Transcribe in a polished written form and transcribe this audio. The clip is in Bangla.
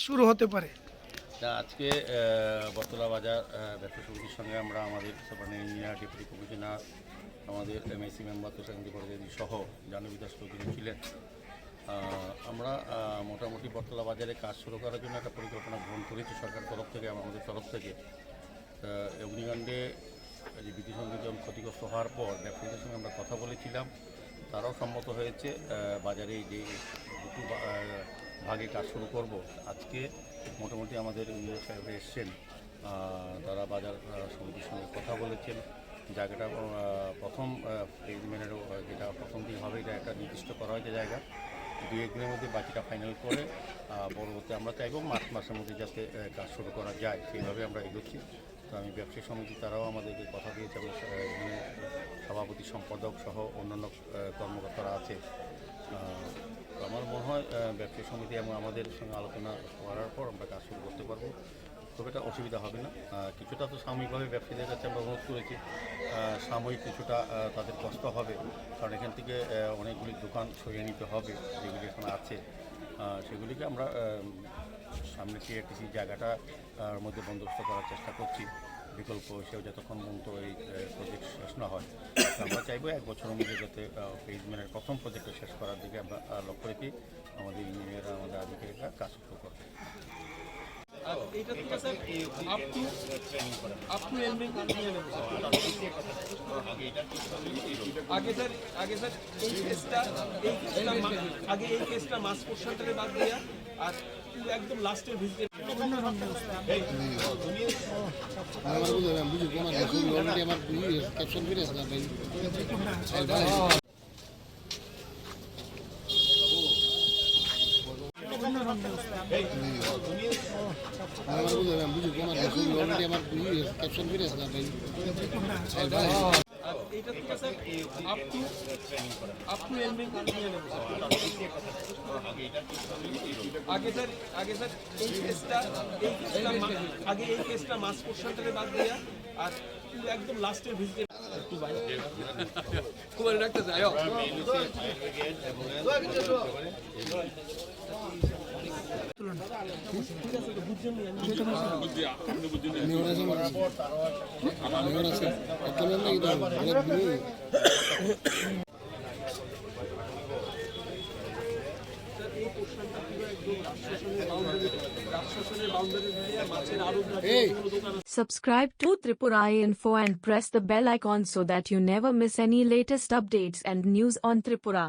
শুরু হতে পারে? আজকে বটতলা বাজার ব্যবসা সমিতির সঙ্গে আমরা আমাদের সুপারিনটেন্ডেন্ট ইঞ্জিনিয়ার, ডেপুটি কমিশনার, আমাদের এমএসি মেম্বার তুষারকান্তি ভট্টাচার্য সহ জাহ্নবী দাস চৌধুরী ছিলেন। আমরা মোটামুটি বটতলা বাজারে কাজ শুরু করার জন্য একটা পরিকল্পনা গ্রহণ করেছি সরকার তরফ থেকে, আমাদের তরফ থেকে। অগ্নিকাণ্ডে যে বিদ্যুৎ সংযোগ ক্ষতিগ্রস্ত হওয়ার পর ব্যবসায়ীদের সঙ্গে আমরা কথা বলেছিলাম, তারাও সম্মত হয়েছে বাজারে যে দুটো ভাগে কাজ শুরু করব। আজকে মোটামুটি আমাদের ইঞ্জিনিয়ার সাহেব এসছেন, তারা বাজার সমিতির সঙ্গে কথা বলেছেন। জায়গাটা প্রথম এগ্রিমেন্টেরও যেটা প্রথম দিন হবে, এটা একটা নির্দিষ্ট করা হয়েছে জায়গা। 2-1 দিনের মধ্যে বাকিটা ফাইনাল করে পরবর্তী আমরা চাইব মার্চ মাসের মধ্যে যাতে কাজ শুরু করা যায়, সেইভাবে আমরা এগোচ্ছি। তো আমি ব্যবসায়ী সমিতি তারাও আমাদেরকে কথা দিয়েছে, এবং সভাপতি, সম্পাদক সহ অন্যান্য কর্মকর্তারা আছে। তো আমার মনে হয় ব্যবসায়ী সমিতি এবং আমাদের সঙ্গে আলোচনা করার পর আমরা কাজ শুরু করতে পারবো, খুব একটা অসুবিধা হবে না। কিছুটা তো সাময়িকভাবে ব্যবসায়ীদের কাছে আমরা অনুরোধ করেছি, সাময়িক কিছুটা তাদের কষ্ট হবে, কারণ এখান থেকে অনেকগুলি দোকান সরিয়ে নিতে হবে যেগুলি এখন আছে। সেগুলিকে আমরা সামনে টিআরটিসি জায়গাটার মধ্যে বন্দোবস্ত করার চেষ্টা করছি, বিকল্প হিসেবে যতক্ষণ পর্যন্ত এই প্রজেক্ট শেষ না হয়। আমরা চাইবো 1 বছরের মধ্যে যাতে ফেজম্যানের প্রথম প্রজেক্টটা শেষ করার দিকে আমরা লক্ষ্য রেখে আমাদের ইঞ্জিনিয়াররা, আমাদের আধিকারিকরা কাজ শুরু করবে। এইটা থেকে স্যার আপ টু এন্ডিং আগে স্যার এই কেসটা আগে এই কেসটা মাস পোর্শনটাকে বাদ দিয়া আর একদম লাস্টের ভিজিটে এইটা থেকে স্যার আপ টু এন্ডিং আগে স্যার এই কেসটা আগে এই কেসটা মাস পোর্শনটাকে বাদ দিয়া আর একদম লাস্টের ভিজিটে একটু বাইরে কুমার ডাক্তার আয়ো Subscribe to Tripura Info and press the bell icon so that you never miss any latest updates and news on Tripura.